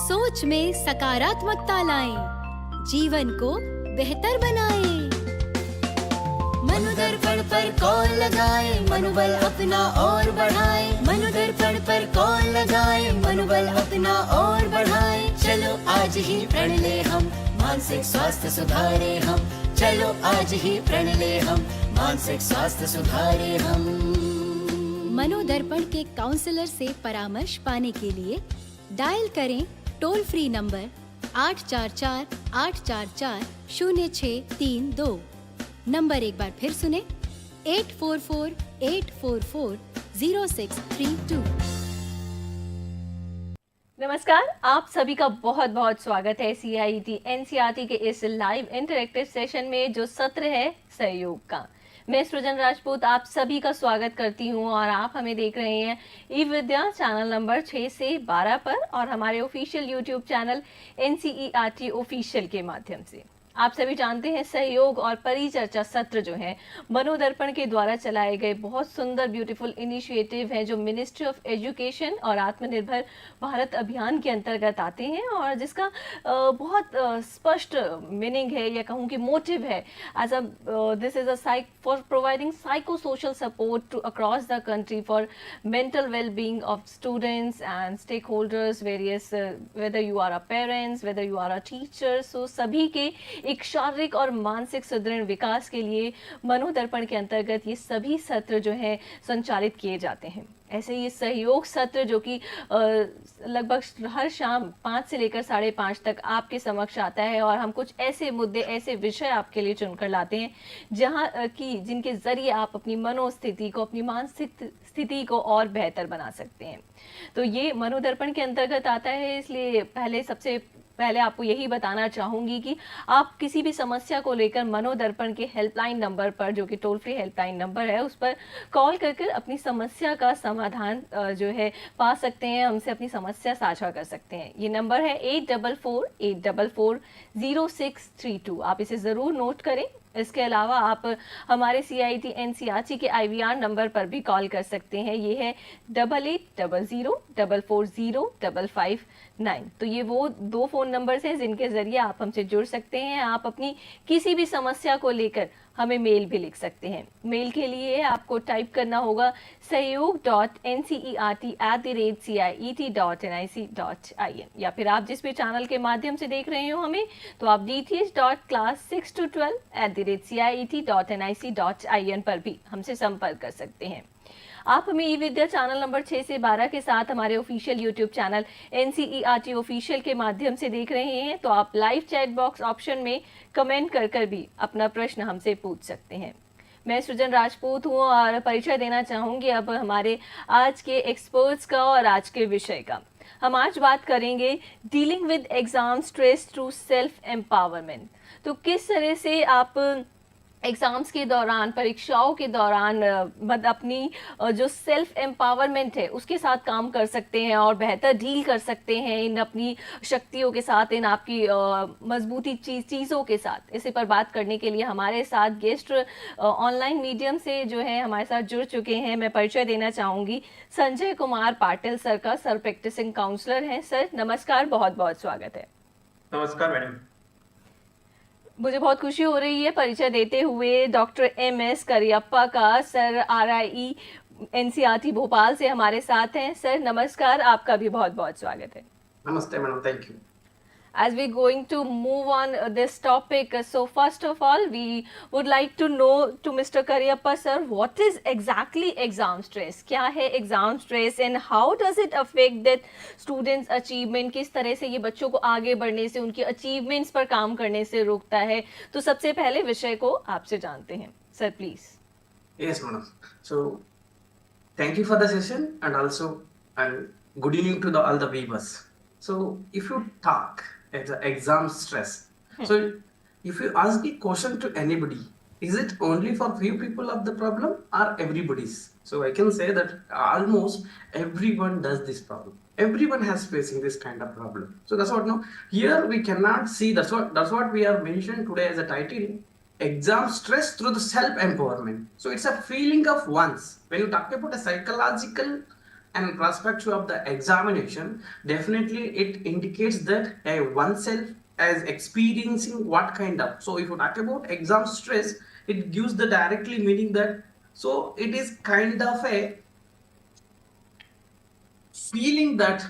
सोच में सकारात्मकता लाएं, जीवन को बेहतर बनाएं। मनोदर्पण पर कॉल लगाएं, मनोबल अपना और बढ़ाएं। मनोदर्पण पर कॉल लगाएं, मनोबल अपना और बढ़ाएं। चलो आज ही प्रण ले हम, मानसिक स्वास्थ्य सुधारे हम। चलो आज ही प्रण ले हम, मानसिक स्वास्थ्य सुधारे हम। मनोदर्पण के काउंसलर से परामर्श पाने के लिए डायल करें टोल फ्री नंबर 844-844-0632। नंबर एक बार फिर सुने 844-844-0632। नमस्कार, आप सभी का बहुत बहुत स्वागत है CIET NCERT के इस लाइव इंटरेक्टिव सेशन में जो सत्र है सहयोग का। मैं सृजन राजपूत आप सभी का स्वागत करती हूं और आप हमें देख रहे हैं eVidya चैनल नंबर 6 से 12 पर और हमारे official YouTube channel NCERT official के माध्यम से। आप सभी जानते हैं सहयोग और परिचर्चा सत्र जो है मनोदर्पण के द्वारा चलाए गए बहुत सुंदर ब्यूटीफुल इनिशिएटिव है जो मिनिस्ट्री ऑफ एजुकेशन और आत्मनिर्भर भारत अभियान के अंतर्गत आते हैं और जिसका बहुत स्पष्ट मीनिंग है या कहूँ कि मोटिव है as a this is a for providing psychosocial support to across the country for mental well-being of students and stakeholders various whether you are a parents whether you are a teacher so सभी के एक शारीरिक और मानसिक सुदृढ़ विकास के लिए मनोदर्पण के अंतर्गत ये सभी सत्र जो है संचालित किए जाते हैं। ऐसे ये सहयोग सत्र जो कि लगभग हर शाम 5 से लेकर 5:30 तक आपके समक्ष आता है और हम कुछ ऐसे मुद्दे ऐसे विषय आपके लिए चुनकर लाते हैं जहां कि जिनके जरिए आप अपनी मनोस्थिति को अपनी मानसिक स्थिति को और बेहतर बना सकते हैं। तो ये मनोदर्पण के अंतर्गत आता है, इसलिए सबसे पहले आपको यही बताना चाहूंगी कि आप किसी भी समस्या को लेकर मनोदर्पण के हेल्पलाइन नंबर पर जो कि टोल फ्री हेल्पलाइन नंबर है उस पर कॉल करके अपनी समस्या का समाधान जो है पा सकते हैं, हमसे अपनी समस्या साझा कर सकते हैं। ये नंबर है 8448440632। आप इसे ज़रूर नोट करें। इसके अलावा आप हमारे CIET NCERT के IVR नंबर पर भी कॉल कर सकते हैं। ये है 8800440559। तो ये वो 2 फ़ोन नंबर्स हैं जिनके ज़रिए आप हमसे जुड़ सकते हैं। आप अपनी किसी भी समस्या को लेकर हमें मेल भी लिख सकते हैं। मेल के लिए आपको टाइप करना होगा sahyog.ncert@ciet.nic.in या फिर आप जिस भी चैनल के माध्यम से देख रहे हो हमें तो आप dth.class6-12@ciet.nic.in पर भी हमसे संपर्क कर सकते हैं। आप हमें eVidya चैनल नंबर 6 से 12 के साथ हमारे official YouTube channel NCERT official के माध्यम से देख रहे हैं तो आप लाइव चैट बॉक्स ऑप्शन में कमेंट कर भी अपना प्रश्न हमसे पूछ सकते हैं। मैं सृजन राजपूत हूँ और परिचय देना चाहूँगी अब हमारे आज के एक्सपर्ट्स का और आज के विषय का। हम आज बात करेंगे dealing with exam stress through self empowerment. तो किस तरह से आप एग्ज़ाम्स के दौरान परीक्षाओं के दौरान अपनी जो सेल्फ एम्पावरमेंट है उसके साथ काम कर सकते हैं और बेहतर डील कर सकते हैं इन अपनी शक्तियों के साथ, इन आपकी मजबूती चीज़ों के साथ। इसी पर बात करने के लिए हमारे साथ गेस्ट ऑनलाइन मीडियम से जो है हमारे साथ जुड़ चुके हैं। मैं परिचय देना चाहूँगी संजय कुमार पाटिल सर का। सर प्रैक्टिसिंग काउंसलर हैं। सर नमस्कार, बहुत बहुत स्वागत है। नमस्कार मैडम। मुझे बहुत खुशी हो रही है परिचय देते हुए डॉक्टर MS करियप्पा का। सर RIE NCERT भोपाल से हमारे साथ हैं। सर नमस्कार, आपका भी बहुत बहुत स्वागत है। नमस्ते madam, thank you. As we're going to move on this topic, so first of all, we would like to know to Mr. Kariyappa sir, what is exactly exam stress? क्या है exam stress and how does it affect that students' achievement? किस तरह से ये बच्चों को आगे बढ़ने से, उनकी achievements पर काम करने से रोकता है? तो सबसे पहले विषय को आपसे जानते हैं, sir please. Yes madam. So thank you for the session and also good evening to all the viewers. So if you talk exam stress. So if you ask the question to anybody, is it only for few people of the problem or everybody's? So I can say that almost everyone does this problem. Everyone has facing this kind of problem. So that's what here we cannot see. That's what we are mentioned today as a title. Exam stress through the self empowerment. So it's a feeling of once. When you talk about a psychological and perspective of the examination, definitely it indicates that oneself as experiencing what kind of. So if you talk about exam stress, it gives the directly meaning that, so it is kind of a feeling that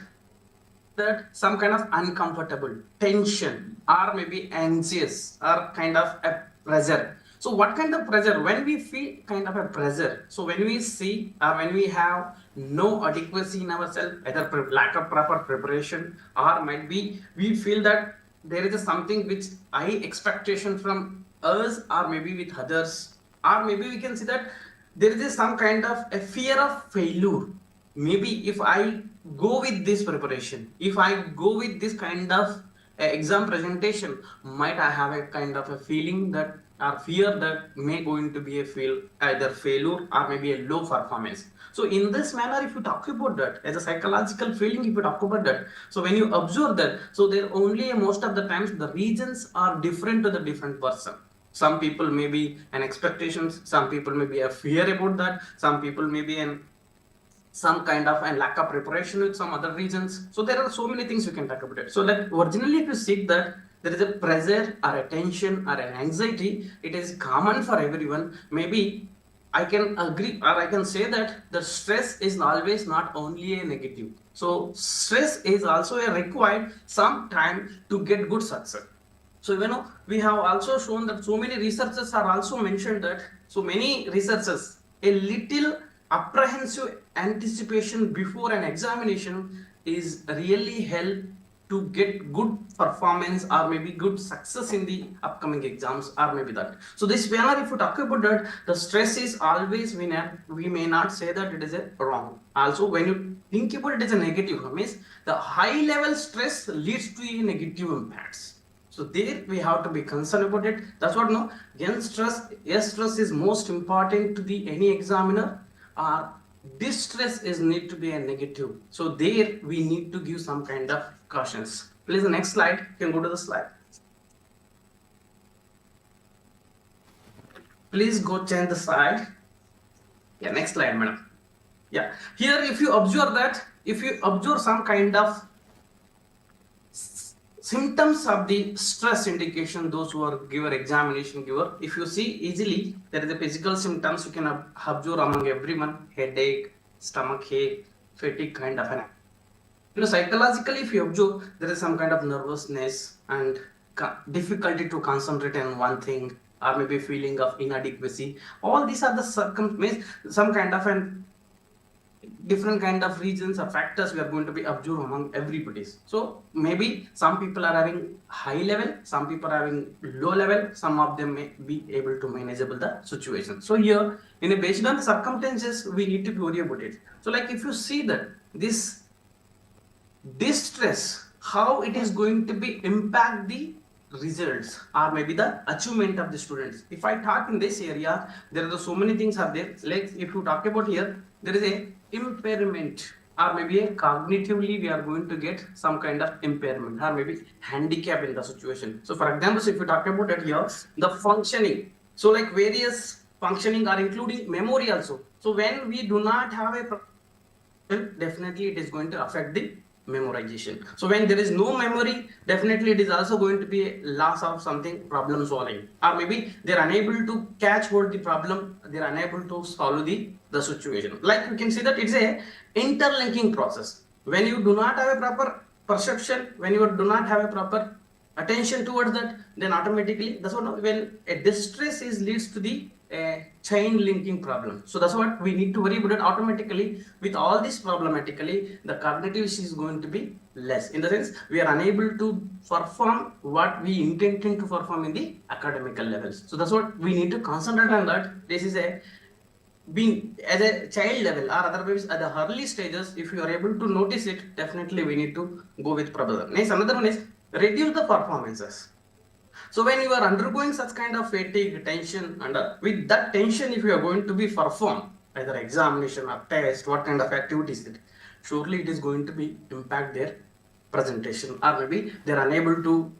some kind of uncomfortable tension or maybe anxious or kind of a pressure. So what kind of pressure? When we feel kind of a pressure, so when we see or when we have no adequacy in ourselves, either lack of proper preparation, or might be we feel that there is a something which high expectation from us or maybe with others, or maybe we can see that there is some kind of a fear of failure. Maybe if I go with this preparation, if I go with this kind of exam presentation, might I have a kind of a feeling that or fear that may going to be a fail, either failure or maybe a low performance. So in this manner, if you talk about that as a psychological feeling, if you talk about that, so when you observe that, so there only most of the times the reasons are different to the different person. Some people may be an expectations, some people may be a fear about that, some people may be an some kind of a lack of preparation with some other reasons. So there are so many things you can talk about it. So like originally if you see that there is a pressure or a tension or an anxiety, it is common for everyone. Maybe I can agree or I can say that the stress is always not only a negative. So stress is also a required some time to get good success. So we have also shown that so many researchers are also mentioned that so many researchers a little apprehensive anticipation before an examination is really help to get good performance or maybe good success in the upcoming exams or maybe that. So this manner, if you talk about that, the stress is always we may not say that it is a wrong. Also, when you think about it as a negative, means the high level stress leads to a negative impacts. So there we have to be concerned about it. That's what no. Again, stress is most important to the any examiner. Distress is need to be a negative. So there we need to give some kind of cautions. Please, the next slide. You can go to the slide. Please go change the slide. Yeah, next slide, madam. Yeah, here if you observe that, if you observe some kind of symptoms of the stress indication, those who are giver examination giver, if you see easily there is a physical symptoms you can observe among everyone: headache, stomach ache, fatigue kind of an. Psychologically if you observe, there is some kind of nervousness and difficulty to concentrate on one thing, or maybe feeling of inadequacy. All these are the some kind of an different kind of reasons or factors we are going to be observed among everybody. So maybe some people are having high level, some people are having low level, some of them may be able to manageable the situation. So here, based on the circumstances, we need to be worried about it. So like if you see that this distress, how it is going to be impact the results or maybe the achievement of the students. If I talk in this area, there are so many things are there. Like if you talk about here, there is a impairment or maybe a cognitively we are going to get some kind of impairment or maybe handicap in the situation. So for example, if you talk about it here, the functioning. So like various functioning are including memory also. So when we do not have a, definitely it is going to affect the memorization. So when there is no memory, definitely it is also going to be a loss of something problem solving, or maybe they are unable to catch what the problem, they are unable to solve the situation. Like you can see that it's a interlinking process. When you do not have a proper perception, when you do not have a proper attention towards that, then automatically that's what when a distress is leads to the chain linking problem. So that's what we need to worry about it. Automatically with all this problematically, the cognitive is going to be less, in the sense we are unable to perform what we intended to perform in the academical levels. So that's what we need to concentrate on that. This is a being as a child level or otherwise at the early stages. If you are able to notice it, definitely we need to go with proper. Next, another one is reduce the performances. So when you are undergoing such kind of fatigue, tension, and with that tension, if you are going to be performed either examination or test, what kind of activities it, surely it is going to be impact their presentation, or maybe they are unable to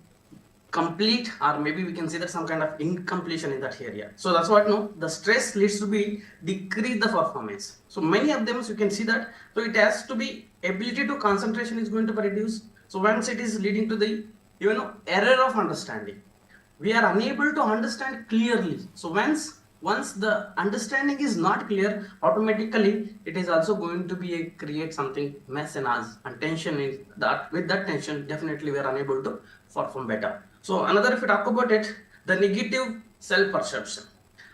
complete, or maybe we can say that some kind of incompletion in that area. So that's what, no, the stress leads to be decrease the performance. So many of them, so you can see that, so it has to be ability to concentration is going to be reduced. So once it is leading to the, you know, error of understanding, we are unable to understand clearly. So once the understanding is not clear, automatically it is also going to be create something mess in us, and tension is that, with that tension definitely we are unable to perform better. So another, if you talk about it, the negative self-perception.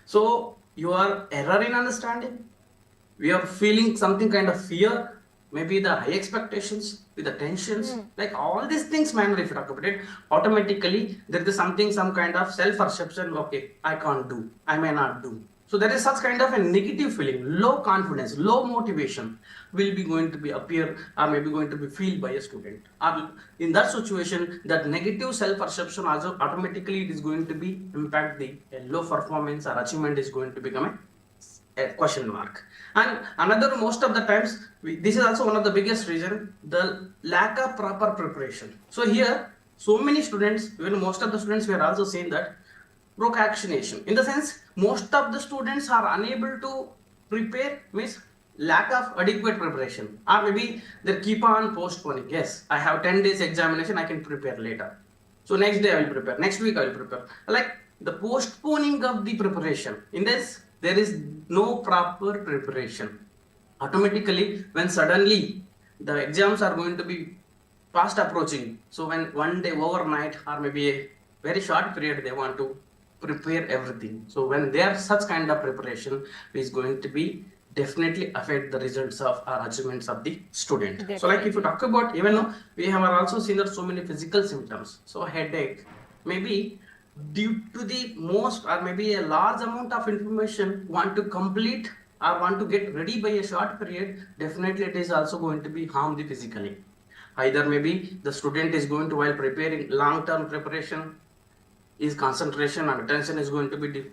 So your error in understanding, we are feeling something kind of fear, maybe the high expectations with the tensions, like all these things, man, if you talk about it, automatically there is something, some kind of self-perception, okay, I can't do, I may not do. So there is such kind of a negative feeling, low confidence, low motivation will be going to be appear, or maybe going to be feel by a student. Or in that situation, that negative self-perception also automatically it is going to be impact the low performance or achievement is going to become a question mark. And another, most of the times, this is also one of the biggest reason, the lack of proper preparation. So here, so many students, even most of the students, we are also saying that procrastination. In the sense, most of the students are unable to prepare, means lack of adequate preparation. Or maybe they keep on postponing. Yes, I have 10 days examination, I can prepare later. So next day I will prepare, next week I will prepare. Like the postponing of the preparation. In this, there is no proper preparation. Automatically, when suddenly the exams are going to be fast approaching, so when one day overnight or maybe a very short period they want to prepare everything. So when there such kind of preparation is going to be definitely affect the results of our achievements of the student. Definitely. So like if you talk about, even though we have also seen that so many physical symptoms, so headache, maybe due to the most or maybe a large amount of information want to complete or want to get ready by a short period, definitely it is also going to be harm the physically. Either maybe the student is going to, while preparing long-term preparation, his concentration and attention is going to be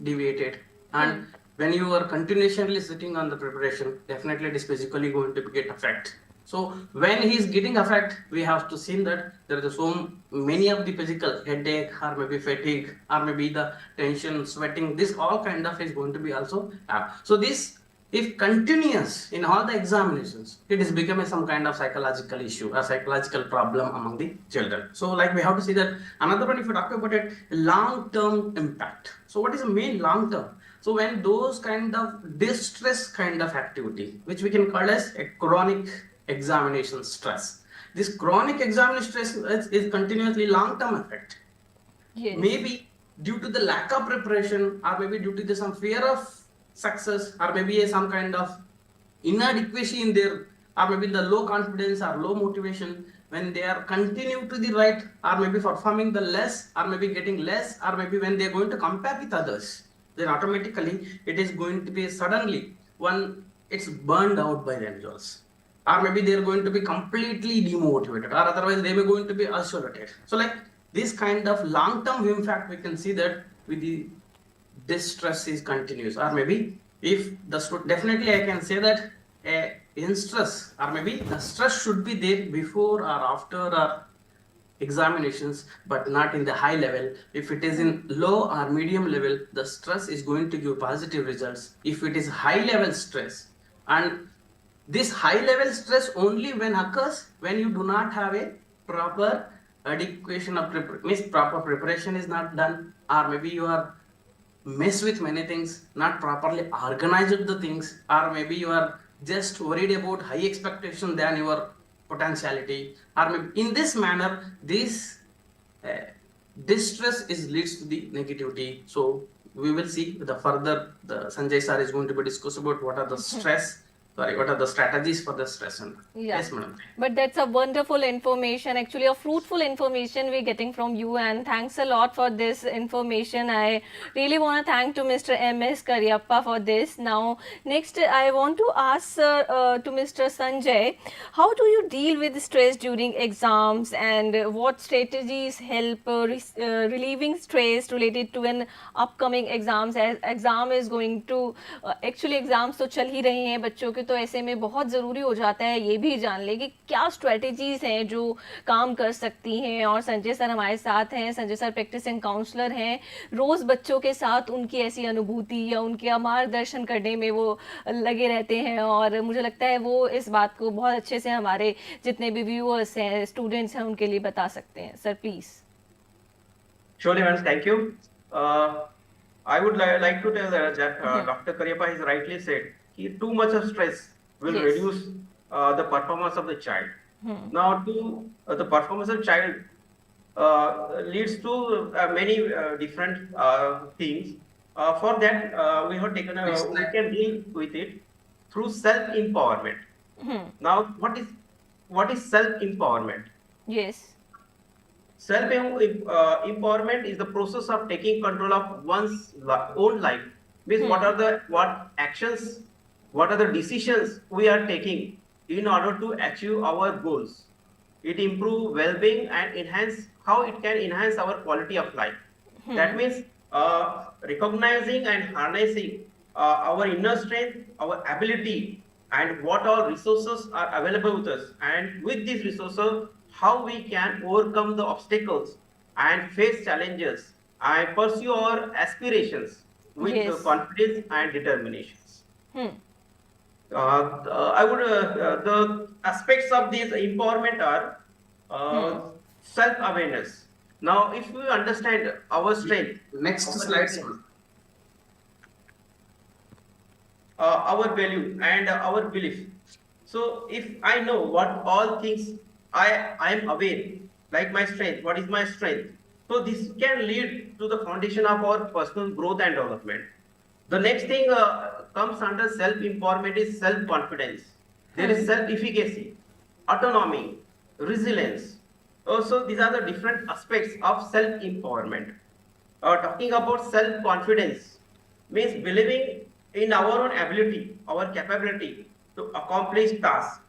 deviated, and when you are continuously sitting on the preparation, definitely it is physically going to get affect. So when he is getting affect, we have to see that there is so many of the physical headache or maybe fatigue or maybe the tension, sweating, this all kind of is going to be also so this, if continuous in all the examinations, it is becoming some kind of psychological issue, a psychological problem among the children. So like we have to see that another one, if you talk about it, long-term impact. So what is the main long-term? So when those kind of distress kind of activity, which we can call as a chronic examination stress. This chronic examination stress is continuously long-term effect. Yes. Maybe due to the lack of preparation, or maybe due to some fear of success, or maybe some kind of inadequacy in their, or maybe the low confidence or low motivation, when they are continue to the right, or maybe performing the less, or maybe getting less, or maybe when they are going to compare with others, then automatically it is going to be suddenly one, it's burned out by themselves. Or maybe they are going to be completely demotivated, or otherwise they may going to be isolated. So like this kind of long-term impact, we can see that with the distress is continuous, or maybe if the definitely I can say that in stress, or maybe the stress should be there before or after or examinations, but not in the high level. If it is in low or medium level, the stress is going to give positive results. If it is high level stress, and this high level stress only when occurs when you do not have a proper adequation of proper preparation is not done, or maybe you are mess with many things, not properly organized the things, or maybe you are just worried about high expectation than your potentiality, or maybe in this manner this distress is leads to the negativity. So we will see the further, the Sanjay sir is going to be discuss about what are the stress, what are the strategies for the stress. And yes, madam. But that's a wonderful information, actually a fruitful information we're getting from you, and thanks a lot for this information. I really want to thank to Mr. M.S. Karyappa for this. Now next I want to ask to Mr. Sanjay, how do you deal with stress during exams, and what strategies help relieving stress related to an upcoming exams, as exam is going to actually exams तो चल ही रही हैं बच्चों के, तो ऐसे में बहुत ज़रूरी हो जाता है ये भी जान ले कि क्या स्ट्रेटेजीज हैं जो काम कर सकती हैं। और संजय सर हमारे साथ हैं, संजय सर प्रैक्टिसिंग काउंसलर हैं, रोज़ बच्चों के साथ उनकी ऐसी अनुभूति या उनके मार्गदर्शन करने में वो लगे रहते हैं, और मुझे लगता है वो इस बात को बहुत अच्छे से हमारे जितने भी व्यूअर्स हैं, स्टूडेंट्स हैं, उनके लिए बता सकते हैं। Sir please. Surely, madam, thank you. I would like to tell that Dr. Karyappa has rightly said too much of stress will Yes. reduce the performance of the child. Now, the performance of child leads to many different things. For that, we have taken we can deal with it through self-empowerment. Now, what is self-empowerment? Yes. Self-empowerment is the process of taking control of one's own life. Means what actions, what are the decisions we are taking in order to achieve our goals. It improve well-being and enhance how it can enhance our quality of life. That means recognizing and harnessing our inner strength, our ability, and what all resources are available with us. And with these resources, how we can overcome the obstacles and face challenges and pursue our aspirations with Yes. confidence and determinations. Hmm. I would the aspects of this empowerment are self-awareness. Now, if we understand our strength, Next slide. our value and our belief. So, if I know what all things I am aware, like my strength, what is my strength? So, this can lead to the foundation of our personal growth and development. The next thing comes under self-empowerment is self-confidence. There is self-efficacy, autonomy, resilience. Also, these are the different aspects of self-empowerment. Talking about self-confidence means believing in our own ability, our capability to accomplish tasks,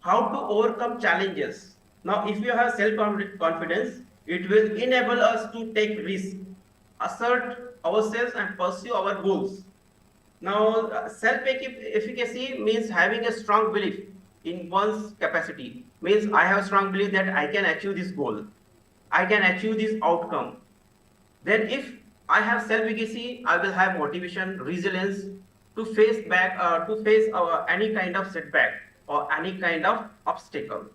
how to overcome challenges. Now, if you have self-confidence, it will enable us to take risks, assert ourselves and pursue our goals. Now, self-efficacy means having a strong belief in one's capacity. Means I have a strong belief that I can achieve this goal, I can achieve this outcome. Then if I have self-efficacy, I will have motivation, resilience to face any kind of setback or any kind of obstacle.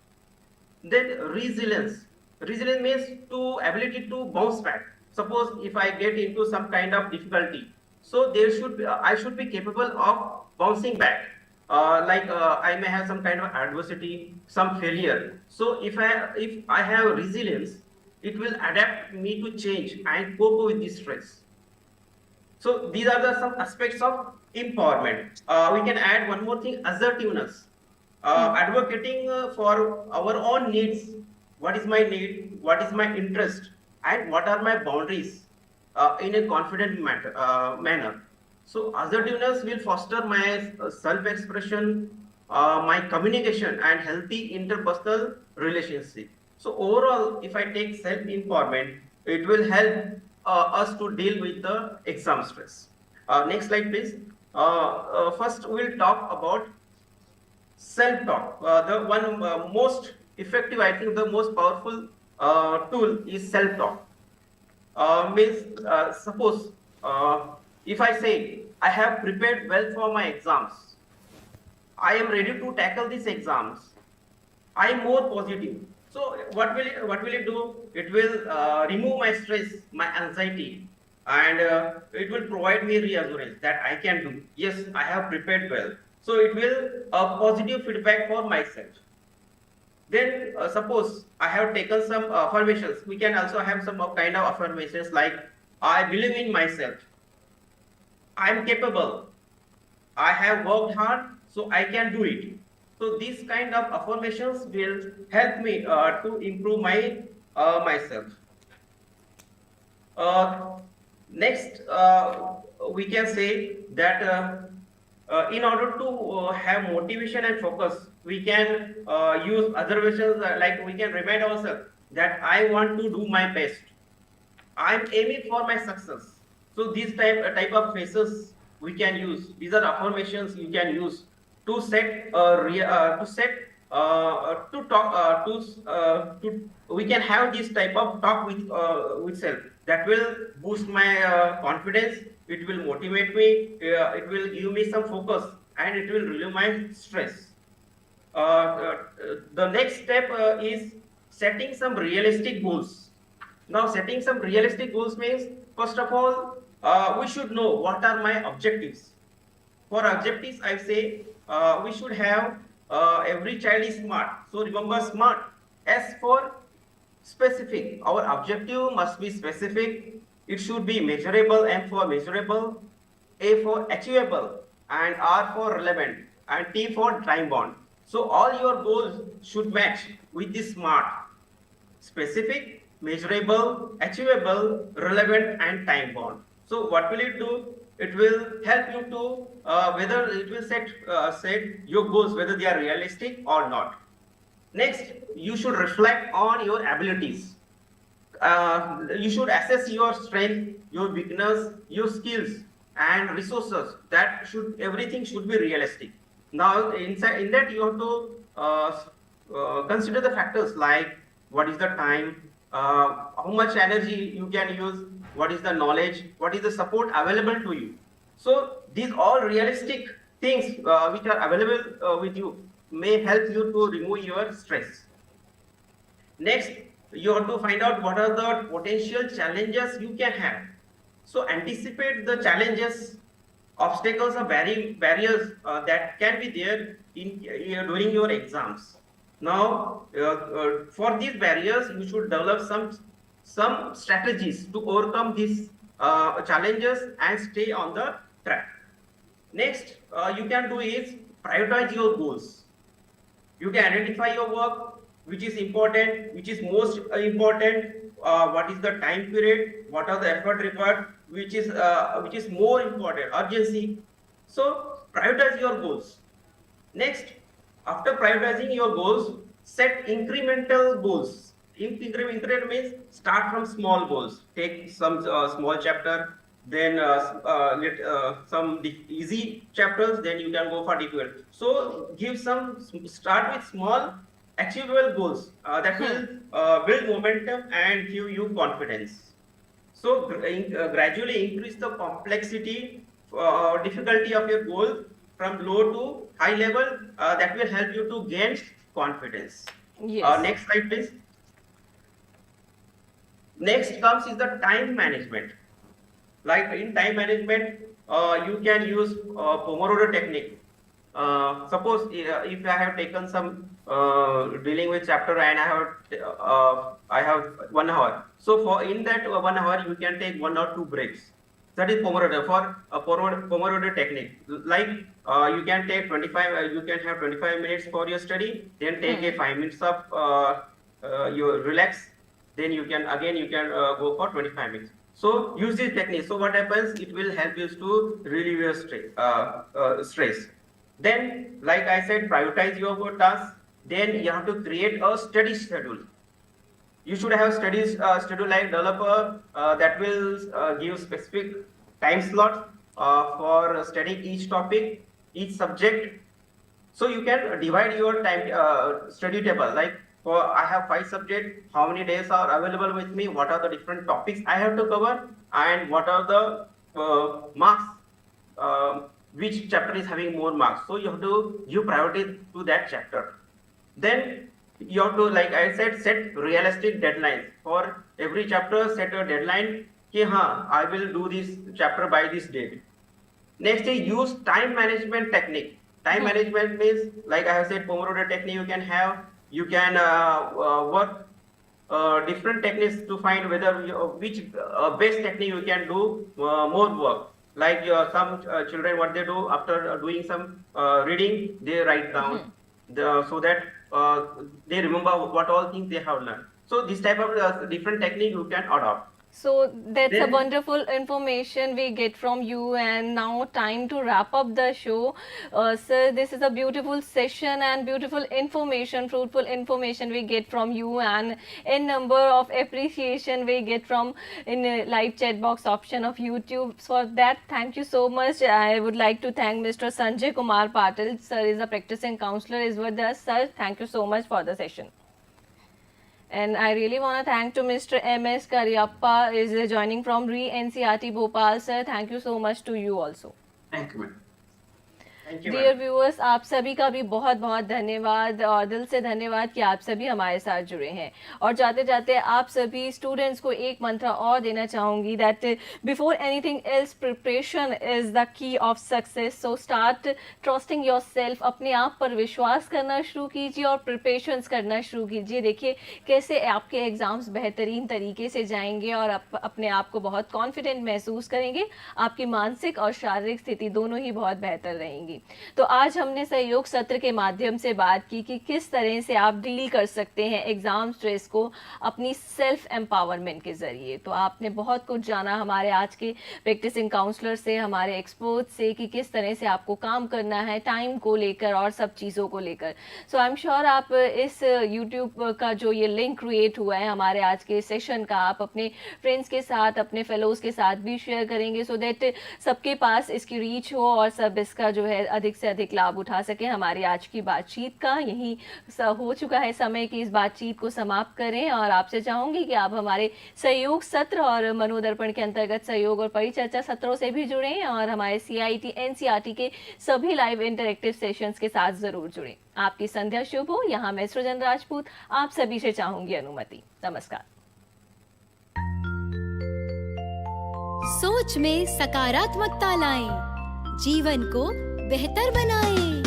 Then resilience means to ability to bounce back. Suppose if I get into some kind of difficulty, so I should be capable of bouncing back. I may have some kind of adversity, some failure. So if I have resilience, it will adapt me to change and cope with this stress. So these are some aspects of empowerment. We can add one more thing: assertiveness. Advocating for our own needs. What is my need? What is my interest? And what are my boundaries in a confident manner. So assertiveness will foster my self-expression, my communication, and healthy interpersonal relationship. So overall, if I take self-empowerment, it will help us to deal with the exam stress. Next slide, please. First, we'll talk about self-talk. The one most effective, I think the most powerful tool is self-talk. Suppose if I say I have prepared well for my exams, I am ready to tackle these exams, I am more positive. So what will it do? It will remove my stress, my anxiety, and it will provide me reassurance that I can do. Yes, I have prepared well. So it will positive feedback for myself. Then suppose I have taken some affirmations. We can also have some kind of affirmations like I believe in myself, I am capable, I have worked hard, so I can do it. So these kind of affirmations will help me to improve myself. Next, we can say that in order to have motivation and focus, we can use observations like we can remind ourselves that I want to do my best. I am aiming for my success. So these type of phrases we can use. These are affirmations you can use to set to set to talk to we can have this type of talk with self that will boost my confidence. It will motivate me. It will give me some focus, and it will relieve my stress. The next step is setting some realistic goals. Now, setting some realistic goals means, first of all, we should know what are my objectives. For objectives, I say we should have every child is smart. So remember smart. S for specific. Our objective must be specific. It should be measurable. M for measurable. A for achievable. And R for relevant. And T for time bound. So all your goals should match with this SMART: specific, measurable, achievable, relevant, and time bound. So what will it do? It will help you to whether it will set your goals, whether they are realistic or not. Next, you should reflect on your abilities. You should assess your strength, your weakness, your skills, and resources. That should everything should be realistic. Now, in that you have to consider the factors like what is the time, how much energy you can use, what is the knowledge, what is the support available to you. So these all realistic things which are available with you may help you to remove your stress. Next, you have to find out what are the potential challenges you can have. So anticipate the challenges, obstacles or barriers that can be there during your exams. Now, for these barriers, you should develop some strategies to overcome these challenges and stay on the track. Next, you can do is prioritize your goals. You can identify your work, which is important, which is most important, what is the time period, what are the effort required, which is more important, urgency. So prioritize your goals. Next, after prioritizing your goals, set incremental goals. Increment means start from small goals. Take some small chapter, then some easy chapters, then you can go for difficult. So start with small achievable goals that will build momentum and give you confidence. So gradually increase the complexity, difficulty of your goal from low to high level. That will help you to gain confidence. Yes. Next slide, please. Next comes is the time management. Like in time management, you can use Pomodoro technique. Suppose if I have taken some dealing with chapter and I have 1 hour. So for in that 1 hour, you can take 1 or 2 breaks. That is Pomodoro for a Pomodoro technique. Like you can take 25. You can have 25 minutes for your study. Then take a 5 minutes of you relax. Then you can go for 25 minutes. So use this technique. So what happens? It will help you to relieve your stress. Then, like I said, prioritize your tasks. Then you have to create a study schedule. You should have schedule like developer that will give specific time slot for studying each topic, each subject. So you can divide your time study table. Like for I have 5 subjects, how many days are available with me? What are the different topics I have to cover, and what are the marks? Which chapter is having more marks? So you have to give priority to that chapter. Then you have to, like I said, set realistic deadlines for every chapter. Set a deadline. Ki I will do this chapter by this date. Next is use time management technique. Time management means, like I have said, Pomodoro technique. You can work different techniques to find which best technique you can do more work. Like some children, what they do after doing some reading, they write down so that they remember what all things they have learned. So this type of different technique you can adopt. So that's a Then wonderful information we get from you, and now time to wrap up the show. Sir, this is a beautiful session and beautiful information, fruitful information we get from you, and in number of appreciation we get from in live chat box option of YouTube. For that, thank you so much. I would like to thank Mr. Sanjay Kumar Patil. Sir is a practicing counselor, is with us. Sir, thank you so much for the session. And I really want to thank to Mr. M.S. Karyappa is joining from NCRT Bhopal. Sir, thank you so much to you also. Thank you, madam. thank you, dear madam. Viewers, आप सभी का भी बहुत बहुत धन्यवाद और दिल से धन्यवाद कि आप सभी हमारे साथ जुड़े हैं। और जाते जाते आप सभी स्टूडेंट्स को एक मंत्र और देना चाहूँगी, that before anything else preparation is the key of success. So start trusting your self. अपने आप पर विश्वास करना शुरू कीजिए और प्रिपरेशंस करना शुरू कीजिए। देखिए कैसे आपके एग्ज़ाम्स बेहतरीन तरीके से जाएंगे और अपने आप को बहुत कॉन्फिडेंट महसूस करेंगे। आपकी मानसिक और शारीरिक स्थिति दोनों ही बहुत बेहतर रहेंगी। तो आज हमने सहयोग सत्र के माध्यम से बात की कि किस तरह से आप डील कर सकते हैं एग्जाम स्ट्रेस को अपनी सेल्फ एम्पावरमेंट के जरिए। तो आपने बहुत कुछ जाना हमारे आज के प्रैक्टिसिंग काउंसलर से, हमारे एक्सपर्ट से, कि किस तरह से आपको काम करना है टाइम को लेकर और सब चीज़ों को लेकर। सो आई एम श्योर आप इस यूट्यूब का जो ये लिंक क्रिएट हुआ है हमारे आज के सेशन का, आप अपने फ्रेंड्स के साथ, अपने फेलोज के साथ भी शेयर करेंगे, सो दैट सबके पास इसकी रीच हो और सब इसका जो है अधिक से अधिक लाभ उठा सके। हमारी आज की बातचीत का यही हो चुका है समय कि इस बातचीत को समाप्त करें, और आपसे चाहूंगी कि आप हमारे सहयोग सत्र और मनोदर्पण के अंतर्गत सहयोग और परिचर्चा सत्रों से भी जुड़ें और हमारे CIT NCRT के सभी लाइव इंटरेक्टिव सेशंस के साथ जरूर जुड़ें। आपकी संध्या शुभ हो। यहाँ मैं सृजन राजपूत आप सभी से चाहूंगी अनुमति। नमस्कार। सोच में सकारात्मकता लाएं, जीवन को बेहतर बनाएं।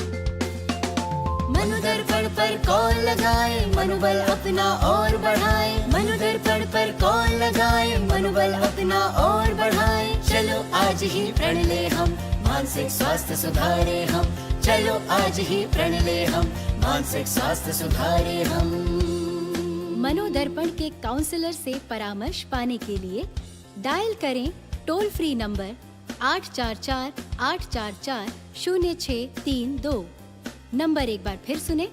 मनोदर्पण पर कॉल लगाएं, मनोबल अपना और बढ़ाएं। मनोदर्पण पर कॉल लगाएं, मनोबल अपना और बढ़ाएं। चलो आज ही प्रण ले हम, मानसिक स्वास्थ्य सुधारे हम। चलो आज ही प्रण ले हम, मानसिक स्वास्थ्य सुधारे हम। मनोदर्पण के काउंसलर से परामर्श पाने के लिए डायल करें टोल फ्री नंबर 844-844-0632। नंबर एक बार फिर सुने,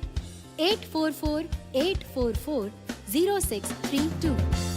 844-844-0632।